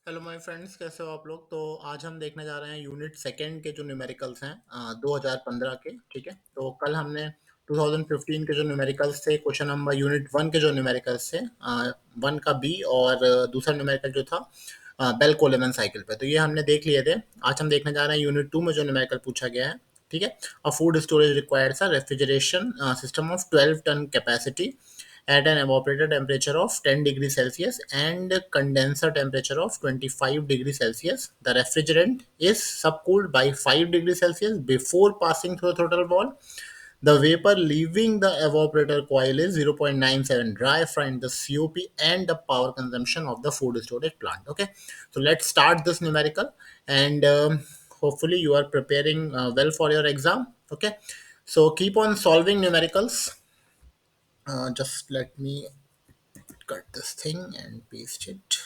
Hello my friends, कैसे हो आप लोग। तो आज हम देखने जा रहे हैं यूनिट सेकंड के जो न्यूमेरिकल्स हैं 2015 के। ठीक है, तो कल हमने 2015 के जो न्यूमेरिकल्स थे, क्वेश्चन नंबर यूनिट वन के जो न्यूमेरिकल्स थे, वन का बी और दूसरा न्यूमेरिकल जो था बेल कोलेमन साइकिल पे, तो ये हमने देख लिए थे। आज हम देखने जा रहे हैं यूनिट टू में जो न्यूमेरिकल पूछा गया है। ठीक है, a food storage requires a refrigeration system of 12 ton capacity at an evaporator temperature of 10 degrees Celsius and condenser temperature of 25 degrees Celsius. The refrigerant is subcooled by 5 degrees Celsius before passing through the throttle valve. The vapor leaving the evaporator coil is 0.97 dry from the COP and the power consumption of the food storage plant. Okay, so let's start this numerical and hopefully you are preparing well for your exam. Okay, so keep on solving numericals. Just let me cut this thing and paste it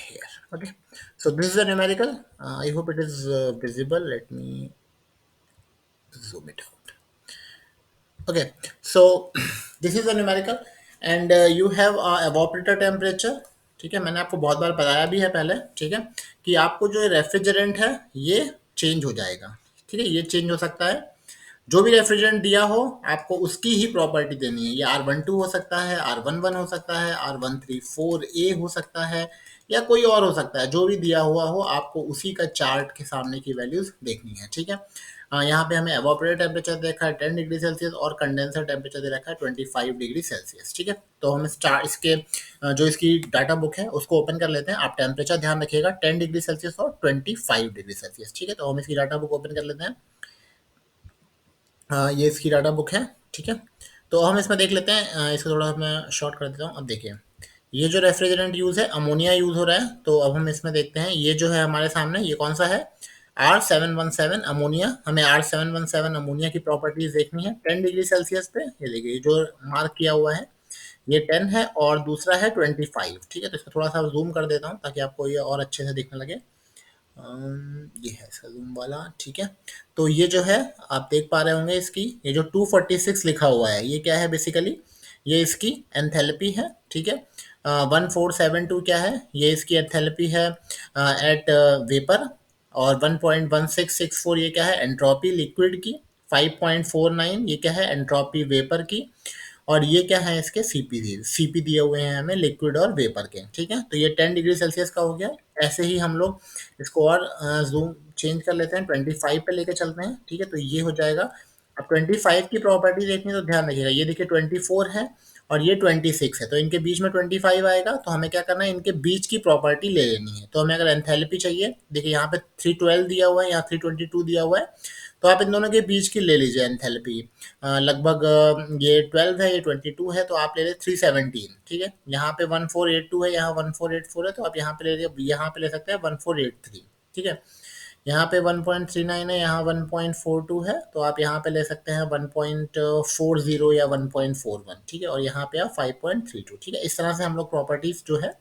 here. Okay, so this is a numerical. I hope it is visible. Let me zoom it out. Okay, so this is a numerical and you have a evaporator temperature. ठीक है, मैंने आपको बहुत बार बताया भी है पहले। ठीक है, कि आपको जो रेफ्रिजरेंट है ये चेंज हो जाएगा। ठीक है, ये चेंज हो सकता है। जो भी रेफ्रिजरेंट दिया हो आपको उसकी ही प्रॉपर्टी देनी है। ये R12 हो सकता है, R11 हो सकता है, R134A हो सकता है, या कोई और हो सकता है। जो भी दिया हुआ हो आपको उसी का चार्ट के सामने की वैल्यूज देखनी है। ठीक है, यहाँ पे हमें एवापोरेटर टेम्परेचर दे रखा है 10 डिग्री सेल्सियस और कंडेंसर टेम्परेचर दे रखा है 25 डिग्री सेल्सियस। ठीक है, तो हम स्टार्ट इसके जो इसकी डाटा बुक है उसको ओपन कर लेते हैं। आप टेम्परेचर ध्यान रखिएगा 10 डिग्री सेल्सियस और 25 डिग्री सेल्सियस। ठीक है, तो हम इसकी डाटा बुक ओपन कर लेते हैं। ये इसकी डाटा बुक है। ठीक है, तो हम इसमें देख लेते हैं। इसको थोड़ा मैं शॉर्ट कर देता हूँ। अब देखिए, ये जो रेफ्रिजरेंट यूज़ है अमोनिया यूज़ हो रहा है। तो अब हम इसमें देखते हैं, ये जो है हमारे सामने ये कौन सा है, R717 अमोनिया। हमें R717 अमोनिया की प्रॉपर्टीज देखनी है 10 डिग्री सेल्सियस पे। ये देखिए जो मार्क किया हुआ है ये 10 है और दूसरा है 25। ठीक है, तो इसको थोड़ा सा जूम कर देता हूँ ताकि आपको ये और अच्छे से दिखने लगे। ये है इसका जूम वाला। ठीक है, तो ये जो है आप देख पा रहे होंगे, इसकी ये जो 246 लिखा हुआ है ये क्या है, बेसिकली ये इसकी एंथैल्पी है। ठीक है, 1472 क्या है, ये इसकी एंथैल्पी है एट वेपर। और 1.1664 ये क्या है, एंट्रोपी लिक्विड की। 5.49 ये क्या है, एंट्रोपी वेपर की। और ये क्या है, इसके सीपी दिए हुए हैं हमें लिक्विड और वेपर के। ठीक है, तो ये 10 डिग्री सेल्सियस का हो गया। ऐसे ही हम लोग इसको और जूम चेंज कर लेते हैं, 25 पे लेके चलते हैं। ठीक है, तो ये हो जाएगा। अब 25 की प्रॉपर्टी देखनी है तो ध्यान रखिएगा, ये देखिए 24 है और ये 26 है, तो इनके बीच में 25 आएगा। तो हमें क्या करना है, इनके बीच की प्रॉपर्टी ले लेनी है। तो हमें अगर एंथैल्पी चाहिए, देखिए यहाँ पे 312 दिया हुआ है, यहाँ 322 दिया हुआ है, तो आप इन दोनों के बीच की ले लीजिए एंथैल्पी। लगभग ये 12 है, ये 22 है, तो आप ले लें 317। ठीक है, यहाँ पे 1482 है, यहाँ 1484 है, तो आप यहाँ पे ले लीजिए, यहाँ पे ले सकते हैं 1483। ठीक है, यहाँ पे 1.39 है, यहाँ 1.42 है, तो आप यहाँ पे ले सकते हैं 1.40 या 1.41। ठीक है, और यहाँ पे आप 5.32। ठीक है, इस तरह से हम लोग प्रॉपर्टीज जो है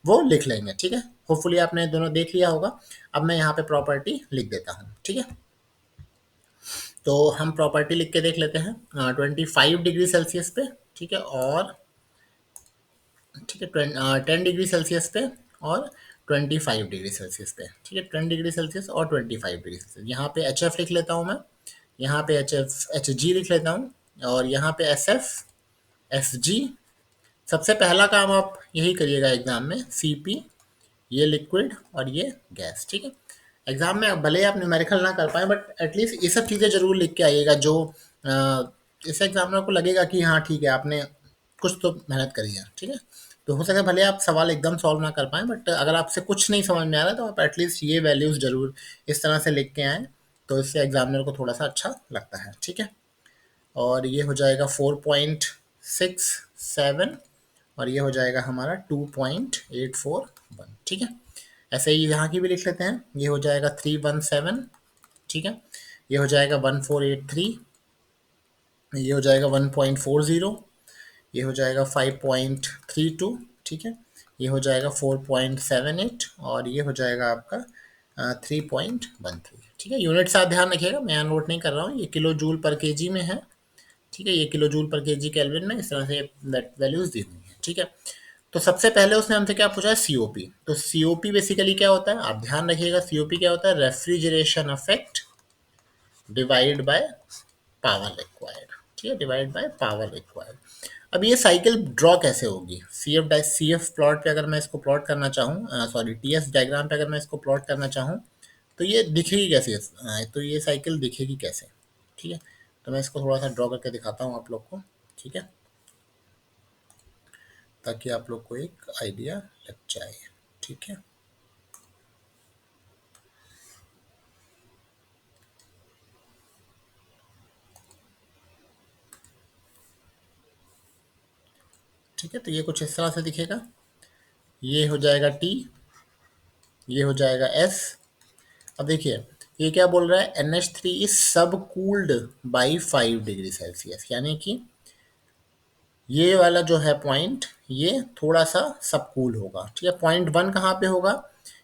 वो लिख लेंगे। ठीक है, होपफुली आपने दोनों देख लिया होगा। अब मैं यहाँ पे प्रॉपर्टी लिख देता हूँ। ठीक है, तो हम प्रॉपर्टी लिख के देख लेते हैं 25 डिग्री सेल्सियस पे। ठीक है, और ठीक है 10 डिग्री सेल्सियस पे और 25 डिग्री सेल्सियस पे। ठीक है, 10 डिग्री सेल्सियस और 25 डिग्री सेल्सियस। यहाँ पे एच एफ लिख लेता हूँ मैं, यहाँ पे एच जी लिख लेता हूँ, और यहाँ पे एस एफ, एस जी। सबसे पहला काम आप यही करिएगा एग्जाम में, सी पी, ये लिक्विड और ये गैस। ठीक है, एग्जाम में भले ही आप न्यूमेरिकल ना कर पाए बट एटलीस्ट ये सब चीज़ें जरूर लिख के आइएगा, जो इस एग्जामिनर को लगेगा कि हाँ ठीक है आपने कुछ तो मेहनत करी है। ठीक है, तो हो सकता है भले आप सवाल एकदम सॉल्व ना कर पाए, बट अगर आपसे कुछ नहीं समझ में आ रहा है तो आप एटलीस्ट ये वैल्यूज जरूर इस तरह से लिख के आएँ, तो इससे एग्जामिनर को थोड़ा सा अच्छा लगता है। ठीक है, और ये हो जाएगा 4.67 और ये हो जाएगा हमारा 2.841। ठीक है, ऐसे ही यहाँ की भी लिख लेते हैं, ये हो जाएगा 317। ठीक है, ये हो जाएगा 1483, ये हो जाएगा 1.40, ये हो जाएगा 5.32। ठीक है, ये हो जाएगा 4.78 और ये हो जाएगा आपका 3.13। ठीक है, यूनिट्स आप ध्यान रखिएगा, मैं यहाँ नोट नहीं कर रहा हूँ, ये किलो जूल पर केजी में है। ठीक है, ये किलो जूल पर केजी केल्विन में इस तरह से वैल्यूज दी हुई है। ठीक है, तो सबसे पहले उसने हमसे क्या पूछा है, सीओपी। तो सीओपी बेसिकली क्या होता है, आप ध्यान रखिएगा, सीओपी क्या होता है, refrigeration effect divide by power required. ठीक है, डिवाइड बाय पावर रिक्वायर्ड। अब ये साइकिल ड्रॉ कैसे होगी, सी एफ प्लॉट पे अगर मैं इसको प्लॉट करना चाहूँ, सॉरी टी एस डायग्राम पे अगर मैं इसको प्लॉट करना चाहूँ, तो ये दिखेगी कैसे, तो ये साइकिल दिखेगी कैसे। ठीक है, तो मैं इसको थोड़ा सा ड्रॉ करके दिखाता हूँ आप लोग को। ठीक है, ताकि आप लोग को एक आइडिया लग जाए। ठीक है, ठीक है, तो ये कुछ इस तरह से दिखेगा। ये हो जाएगा टी, ये हो जाएगा एस। अब देखिए, ये क्या बोल रहा है, NH3 इज सब कूल्ड बाई 5 डिग्री सेल्सियस, यानी कि ये वाला जो है पॉइंट, ये थोड़ा सा सब कूल होगा। ठीक है, पॉइंट वन कहाँ पे होगा,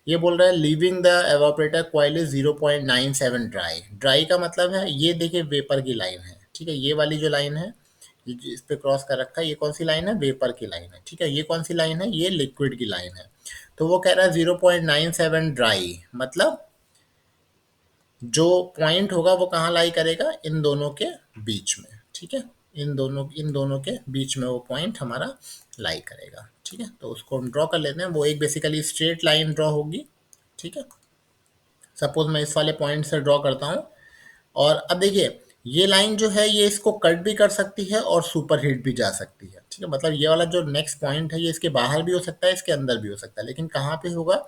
ये बोल रहा है living the evaporator coil is 0.97 dry. Dry का मतलब है, ये देखिए वेपर की लाइन है। ठीक है, ये वाली जो लाइन है, ये इस पे क्रॉस कर रखा है, ये कौन सी लाइन है, वेपर की लाइन है। ठीक है, ये कौन सी लाइन है, ये लिक्विड की लाइन है। तो वो कह रहा है 0.97 ड्राई, मतलब जो पॉइंट होगा वो कहाँ लाई करेगा, इन दोनों के बीच में। ठीक है, इन दोनों के बीच में वो पॉइंट हमारा लाई करेगा। ठीक है, तो उसको हम ड्रॉ कर लेते हैं, वो एक बेसिकली स्ट्रेट लाइन ड्रॉ होगी। ठीक है, सपोज मैं इस वाले पॉइंट से ड्रॉ करता हूँ, और अब देखिए, ये लाइन जो है ये इसको कट भी कर सकती है और सुपर हिट भी जा सकती है। ठीक है, मतलब ये वाला जो नेक्स्ट पॉइंट है, ये इसके बाहर भी हो सकता है, इसके अंदर भी हो सकता है, लेकिन कहाँ पे होगा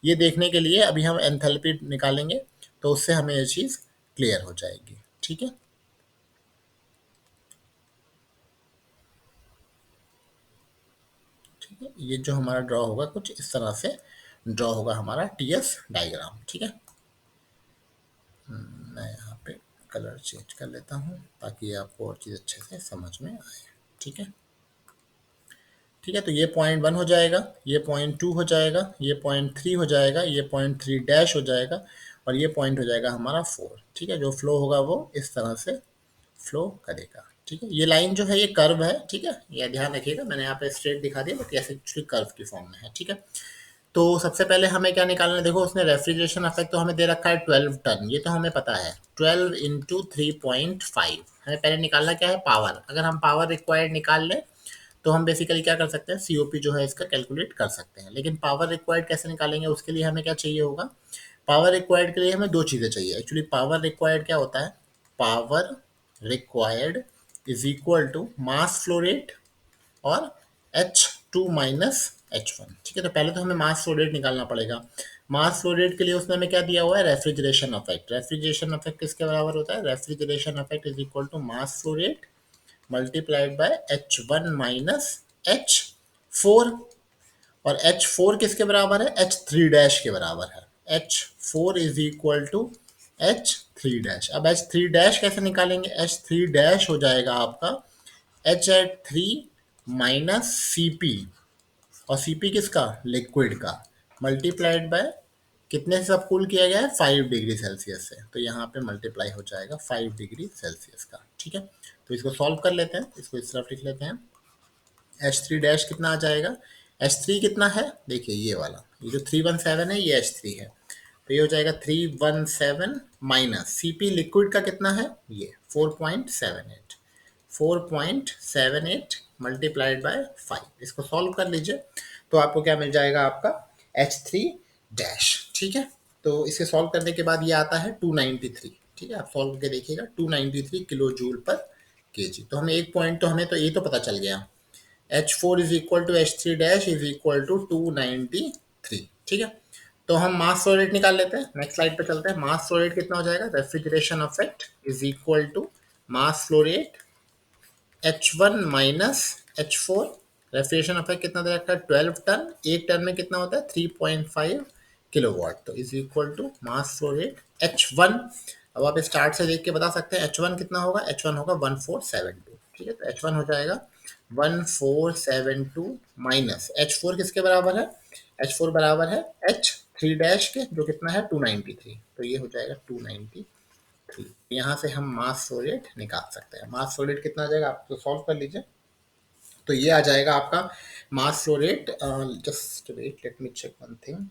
ये देखने के लिए अभी हम एंथैल्पी निकालेंगे, तो उससे हमें ये चीज़ क्लियर हो जाएगी। ठीक है, ठीक है, ये जो हमारा ड्रॉ होगा कुछ इस तरह से ड्रॉ होगा हमारा टीएस डायग्राम। ठीक है, मैं यहाँ पे कलर चेंज कर लेता हूँ ताकि आपको और चीज़ अच्छे से समझ में आए। ठीक है, ठीक है, तो ये पॉइंट वन हो जाएगा, ये पॉइंट टू हो जाएगा, ये पॉइंट थ्री हो जाएगा, ये पॉइंट थ्री डैश हो जाएगा, और ये पॉइंट हो जाएगा हमारा फोर। ठीक है, जो फ्लो होगा वो इस तरह से फ्लो करेगा। ठीक है, ये लाइन जो है ये कर्व है। ठीक है, ये ध्यान रखिएगा, मैंने यहाँ पे स्ट्रेट दिखा दिया, बट ऐसे एक्चुअली कर्व की फॉर्म में है। ठीक है, तो सबसे पहले हमें क्या निकालना है, देखो उसने रेफ्रिजरेशन इफेक्ट तो हमें दे रखा है 12 टन, ये तो हमें पता है, 12 × 3.5। हमें पहले निकालना क्या है, पावर। अगर हम पावर रिक्वायर्ड निकाल लें, तो हम बेसिकली क्या कर सकते हैं, सीओपी जो है इसका कैलकुलेट कर सकते हैं। लेकिन पावर रिक्वायर्ड कैसे निकालेंगे, उसके लिए हमें क्या चाहिए होगा, पावर रिक्वायर्ड के लिए हमें दो चीज़ें चाहिए एक्चुअली। पावर रिक्वायर्ड क्या होता है, power required is equal to mass flow rate और H2 माइनस H1। ठीक है, तो पहले तो हमें मास फ्लो रेट निकालना पड़ेगा। मास फ्लो रेट के लिए उसने हमें क्या दिया हुआ है, रेफ्रिजरेशन इफेक्ट। रेफ्रिजरेशन इफेक्ट किसके बराबर होता है, refrigeration effect is equal to mass flow rate multiplied by H1 minus H4। और H4 किसके बराबर है, H3 डैश के बराबर है। H4 is equal to H3 dash. अब H3 डैश कैसे निकालेंगे, H3 डैश हो जाएगा आपका H3 माइनस Cp, और Cp किसका, लिक्विड का, मल्टीप्लाइड बाय कितने से सब कूल किया गया है, 5 डिग्री सेल्सियस से, तो यहाँ पे मल्टीप्लाई हो जाएगा 5 डिग्री सेल्सियस का। ठीक है, तो इसको सॉल्व कर लेते हैं, इसको इस तरफ लिख लेते हैं। H3 डैश कितना आ जाएगा, H3 कितना है, देखिए ये वाला, ये जो 317 है ये H3 है, तो ये हो जाएगा 317 माइनस Cp लिक्विड का कितना है, ये 4.78, 4.78 मल्टीप्लाइड बाय 5। इसको सॉल्व कर लीजिए, तो आपको क्या मिल जाएगा, आपका H3 डैश। ठीक है, तो इसे सॉल्व करने के बाद ये आता है 293। ठीक है, आप सॉल्व करके देखिएगा, 293 किलो जूल पर केजी। तो हमें एक पॉइंट तो हमें तो ये तो पता चल गया, H4 is equal to H3 dash is equal to 293। ठीक है, तो हम मास फ्लो रेट निकाल लेते हैं, नेक्स्ट स्लाइड पे चलते हैं। मास फ्लो रेट कितना हो जाएगा, refrigeration effect is equal to mass flow rate H1 minus H4। Refrigeration effect कितना दे रखा है, 12 टन, एक टन में कितना होता है, 3.5 किलोवाट, तो is equal to mass flow rate H1। अब आप स्टार्ट से देख के बता सकते हैं H1 कितना होगा, H1 होगा 1472। ठीक है, तो H1 हो जाएगा 1472 माइनस H4 किसके बराबर है, H4 बराबर है H3 डैश के, जो कितना है 293, तो ये हो जाएगा 293। यहाँ से हम मास फ्लो रेट निकाल सकते हैं। मास फ्लो रेट कितना आ जाएगा, आप तो सॉल्व कर लीजिए। तो ये आ जाएगा आपका mass flow rate. Just wait, let me check one thing.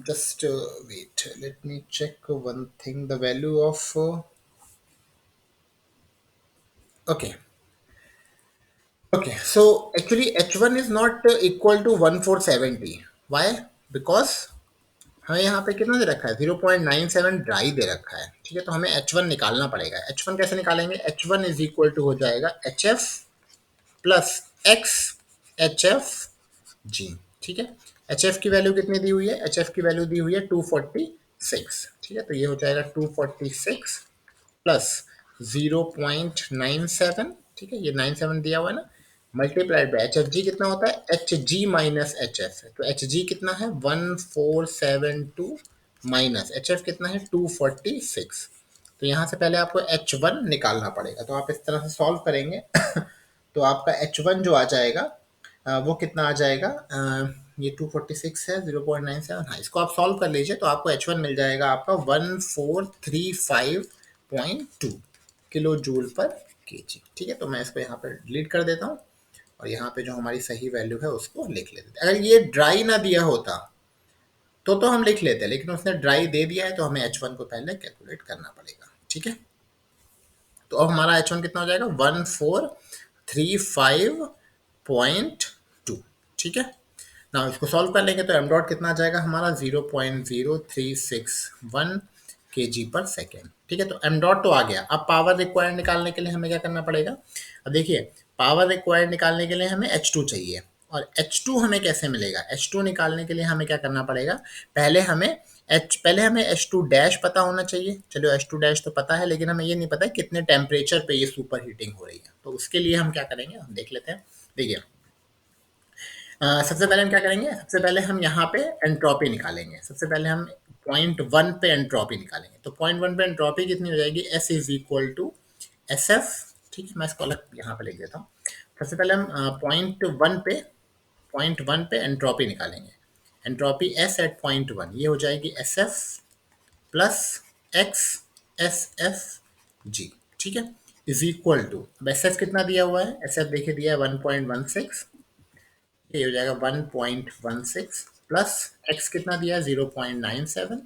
Just wait, let me check one thing. The value of okay, okay. So actually, H1 is not equal to 1470. Why? Because हमें यहाँ पे कितना दे रखा है, 0.97 dry दे रखा है। ठीक है, तो हमें H1 निकालना पड़ेगा। H1 कैसे निकालेंगे? H1 इज इक्वल टू हो जाएगा HF plus x H F g. ठीक है, एच एफ की वैल्यू कितनी दी हुई है? एच एफ की वैल्यू दी हुई है 246। ठीक है, तो ये हो जाएगा 246 प्लस 0.97। ठीक है, ये 97 दिया हुआ है ना, multiplied by H F G कितना होता है? H G minus H F है, तो एच जी कितना है? 1472 माइनस एच एफ कितना है? 246। तो यहाँ से पहले आपको एच वन निकालना पड़ेगा, तो आप इस तरह से सॉल्व करेंगे तो आपका एच वन जो आ जाएगा वो कितना आ जाएगा? ये 246 है, 0.97। हाँ, इसको आप सॉल्व कर लीजिए तो आपको एच वन मिल जाएगा आपका 1435.2 किलो जूल पर केजी। ठीक है, तो मैं इसको यहाँ पर डिलीट कर देता हूँ और यहाँ पे जो हमारी सही वैल्यू है उसको लिख लेते हैं। अगर ये ड्राई ना दिया होता तो हम लिख लेते, लेकिन उसने ड्राई दे दिया है तो हमें एच वन को पहले कैलकुलेट करना पड़ेगा। ठीक है, तो अब हमारा एच वन कितना हो जाएगा? 1435.2। ठीक है, ना इसको सॉल्व कर लेंगे तो एम डॉट कितना आ जाएगा हमारा? 0.0361 के जी पर सेकेंड। ठीक है, तो एम डॉट तो आ गया। अब पावर रिक्वायर्ड निकालने के लिए हमें क्या करना पड़ेगा? अब देखिए, पावर रिक्वायर्ड निकालने के लिए हमें H2 चाहिए, और H2 हमें कैसे मिलेगा? H2 निकालने के लिए हमें क्या करना पड़ेगा? पहले हमें H2 डैश पता होना चाहिए। चलो, H2 डैश तो पता है, लेकिन हमें ये नहीं पता कितने टेम्परेचर पे ये सुपर हीटिंग हो रही है। तो उसके लिए हम क्या करेंगे, हम देख लेते हैं। देखिए, सबसे पहले हम क्या करेंगे? सबसे पहले हम यहाँ पे एंट्रोपी निकालेंगे। सबसे पहले हम पॉइंट वन पे एंट्रोपी निकालेंगे। तो पॉइंट वन पे एंट्रोपी कितनी हो जाएगी? S is equal to s f. ठीक है, मैं इसको अलग यहाँ पे लिख देता हूँ। सबसे पहले हम पॉइंट वन पे एंट्रोपी निकालेंगे। Entropy s at point one, ये हो जाएगी s f plus x s f g. ठीक है, इज इक्वल टू, अब एस एफ कितना दिया हुआ है? एस एफ देखिए दिया है 1.16, ये हो जाएगा 1.16 प्लस एक्स कितना दिया है? 0.97,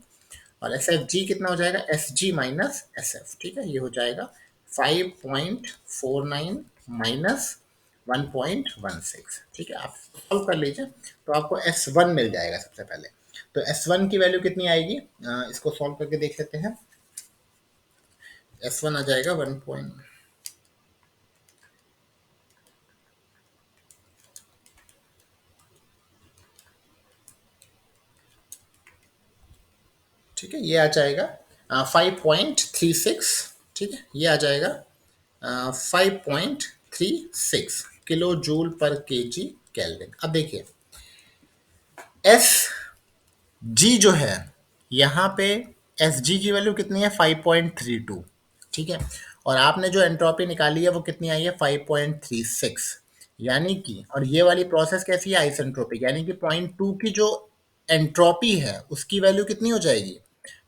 और एस एफ जी कितना हो जाएगा? S G minus S f. ठीक है, ये हो जाएगा 5.49 माइनस 1.16। ठीक है, आप सॉल्व कर लीजिए तो आपको एस वन मिल जाएगा सबसे पहले। तो एस वन की वैल्यू कितनी आएगी? इसको सॉल्व करके देख लेते हैं। एस वन आ जाएगा 1. ठीक है, ये आ जाएगा 5.36। ठीक है, ये आ जाएगा 5.36 किलो जूल पर केजी केल्विन। अब देखिए, एस जी जो है यहाँ पे, एस जी की वैल्यू कितनी है? 5.32। ठीक है, और आपने जो एंट्रोपी निकाली है वो कितनी आई है? 5.36। यानी कि, और ये वाली प्रोसेस कैसी है? आइसेंट्रोपिक, यानी कि पॉइंट टू की जो एंट्रोपी है उसकी वैल्यू कितनी हो जाएगी?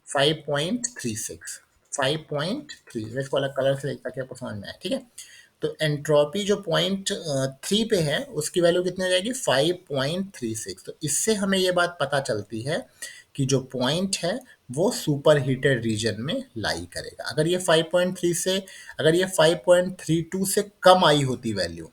5.36। 5.3, मैं इसको अलग कलर से लिखता कि आपको समझ में आए। ठीक है, तो एंट्रोपी जो पॉइंट थ्री पे है उसकी वैल्यू कितनी हो जाएगी? 5.36। तो इससे हमें ये बात पता चलती है कि जो पॉइंट है वो सुपर हीटेड रीजन में लाई करेगा। अगर ये 5.3 से, अगर ये 5.32 से कम आई होती वैल्यू,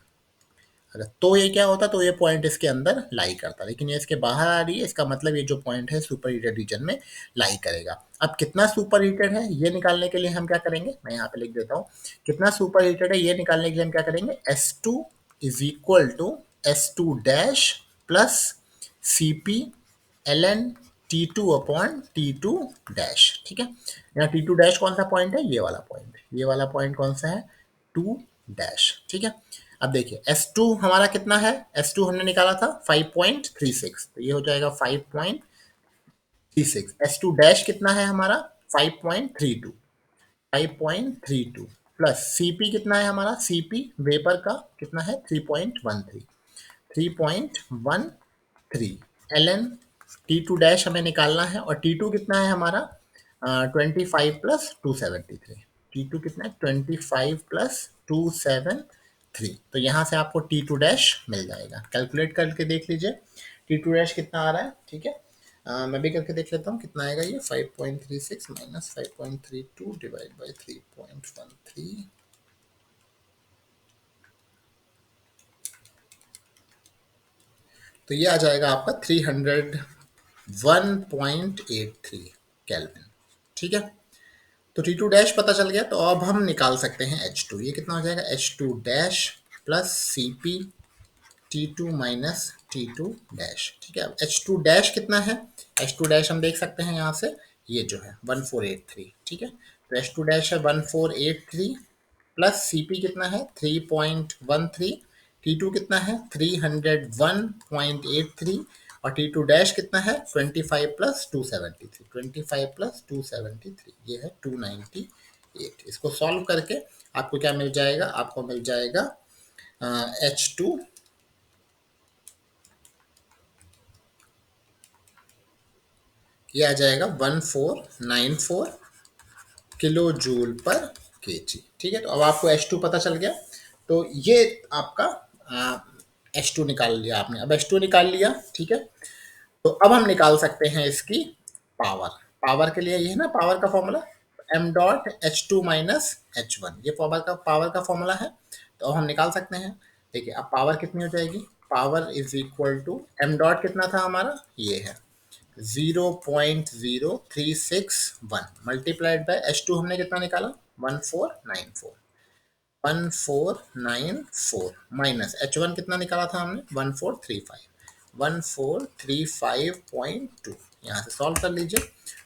अगर तो ये क्या होता? तो ये पॉइंट इसके अंदर लाई करता, लेकिन ये इसके बाहर आ रही है, इसका मतलब ये जो पॉइंट है सुपर हीटेड रीजन में लाई करेगा। अब कितना सुपर हीटेड है ये निकालने के लिए हम क्या करेंगे? मैं यहाँ पे लिख देता हूँ। कितना सुपर हीटेड है ये निकालने के लिए हम क्या करेंगे? S2 is equal to S2 dash plus CP ln T2 upon T2 dash. ठीक है, यहाँ T2 डैश कौन सा पॉइंट है? ये वाला पॉइंट। ये वाला पॉइंट कौन सा है? 2 डैश। ठीक है, अब देखिए S2 हमारा कितना है? S2 हमने निकाला था 5.36, तो ये हो जाएगा 5.36। S2 डैश कितना है हमारा? 5.32। 5.32 प्लस CP कितना है हमारा? CP वेपर का कितना है? 3.13। 3.13 ln T2 डैश हमें निकालना है, और T2 कितना है हमारा? 25 प्लस 273। T2 कितना है 25 प्लस 273, तो यहाँ से आपको T2 डैश मिल जाएगा। कैलकुलेट करके देख लीजिए T2 डैश कितना आ रहा है। ठीक है, मैं भी करके देख लेता हूँ कितना आएगा ये। 5.36 माइनस 5.32 डिवाइड बाई 3.13, तो ये आ जाएगा आपका 301.83 केल्विन। ठीक है, तो T2 डैश पता चल गया, तो अब हम निकाल सकते हैं H2। ये कितना हो जाएगा H2 dash plus Cp T2 minus T2 dash. ठीक है, अब H2 डैश कितना है, H2 डैश हम देख सकते हैं यहाँ से, ये जो है 1483। ठीक है, तो H2 डैश है 1483 प्लस Cp कितना है 3.13, T2 कितना है 301.83 और T2 डैश कितना है 25 प्लस 273, 25 प्लस 273 ये है 298। इसको सॉल्व करके आपको क्या मिल जाएगा, आपको मिल जाएगा H2 ये आ जाएगा 1494 किलो जूल पर केजी। ठीक है, तो अब आपको H2 पता चल गया, तो ये आपका H2 निकाल लिया आपने। अब H2 निकाल लिया, ठीक है, तो अब हम निकाल सकते हैं इसकी पावर। पावर के लिए ये है ना पावर का formula, m dot H2 minus H1, ये पावर का फॉर्मूला है। तो अब हम निकाल सकते हैं। देखिए अब पावर कितनी हो जाएगी, power is equal to m dot कितना था हमारा, ये है 0.0361 मल्टीप्लाइड बाय H2 हमने कितना निकाला 1494, 1494 माइनस H1 कितना निकाला था हमने 1435, 1435.2, यहाँ से सॉल्व कर लीजिए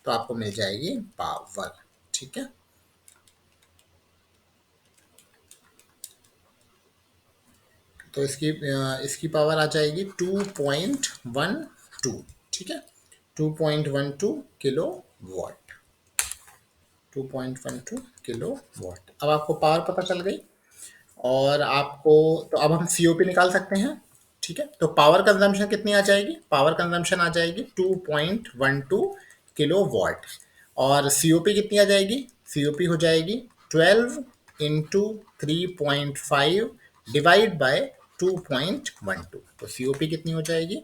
तो आपको मिल जाएगी पावर। ठीक है, तो इसकी पावर आ जाएगी 2.12। ठीक है, 2.12 किलो वॉट, 2.12 किलो वॉट। अब आपको पावर पता चल गई और आपको, तो अब हम सीओपी निकाल सकते हैं। ठीक है, तो पावर कंजम्पशन कितनी आ जाएगी, पावर कंजम्पशन आ जाएगी 2.12 किलो वॉट और सीओपी कितनी आ जाएगी, सीओपी हो जाएगी 12 इंटू 3.5 डिवाइड बाय 2.12, तो सीओपी कितनी हो जाएगी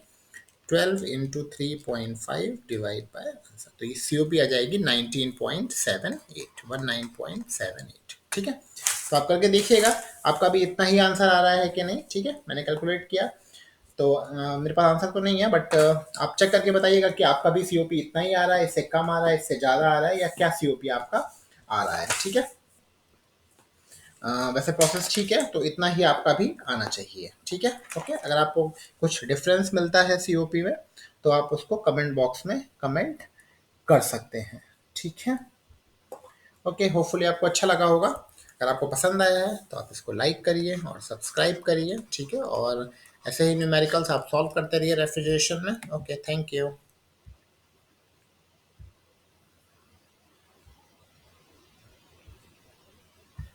12 इंटू 3.5 डिवाइड बाय आंसर, तो ये सीओपी आ जाएगी 19.78, 19.78। ठीक है, तो आप करके देखिएगा आपका भी इतना ही आंसर आ रहा है कि नहीं। ठीक है, मैंने कैलकुलेट किया तो मेरे पास आंसर तो नहीं है, बट आप चेक करके बताइएगा कि आपका भी सीओपी इतना ही आ रहा है, इससे कम आ रहा है, इससे ज़्यादा आ रहा है, या क्या सीओपी आपका आ रहा है। ठीक है, वैसे प्रोसेस ठीक है, तो इतना ही आपका भी आना चाहिए। ठीक है, ओके, अगर आपको कुछ डिफरेंस मिलता है सीओपी में तो आप उसको कमेंट बॉक्स में कमेंट कर सकते हैं। ठीक है, ओके, होपफुली आपको अच्छा लगा होगा। अगर आपको पसंद आया है तो आप इसको लाइक करिए और सब्सक्राइब करिए। ठीक है, और ऐसे ही न्यूमेरिकल्स आप सॉल्व करते रहिए रेफ्रिजरेशन में। Okay, thank you.